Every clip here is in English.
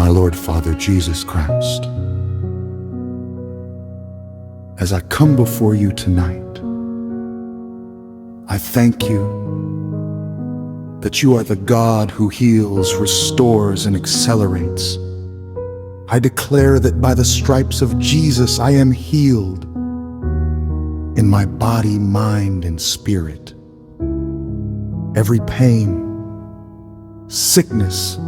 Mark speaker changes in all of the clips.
Speaker 1: my Lord Father Jesus Christ, as I come before you tonight, I thank you that you are the God who heals, restores, and accelerates. I declare that by the stripes of Jesus I am healed in my body, mind, and spirit. Every pain, sickness,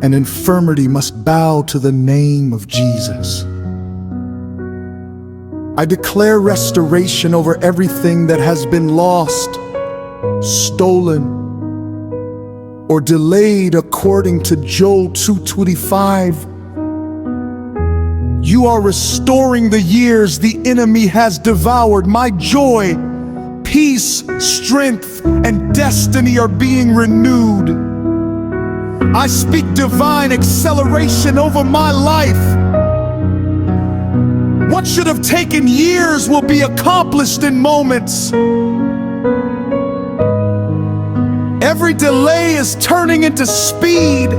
Speaker 1: and infirmity must bow to the name of Jesus. I declare restoration over everything that has been lost, stolen, or delayed according to Joel 2:25. You are restoring the years the enemy has devoured. My joy, peace, strength, and destiny are being renewed. I speak divine acceleration over my life. What should have taken years will be accomplished in moments. Every delay is turning into speed.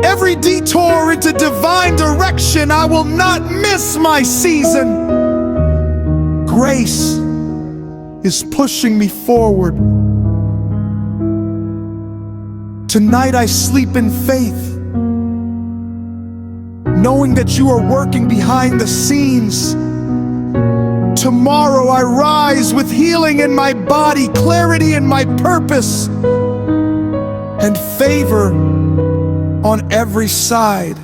Speaker 1: Every detour into divine direction. I will not miss my season. Grace is pushing me forward. Tonight I sleep in faith, knowing that you are working behind the scenes. Tomorrow I rise with healing in my body, clarity in my purpose, and favor on every side.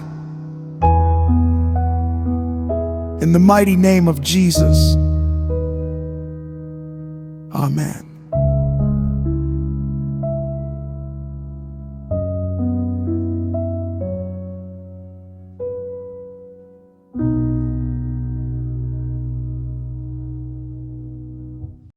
Speaker 1: In the mighty name of Jesus, amen.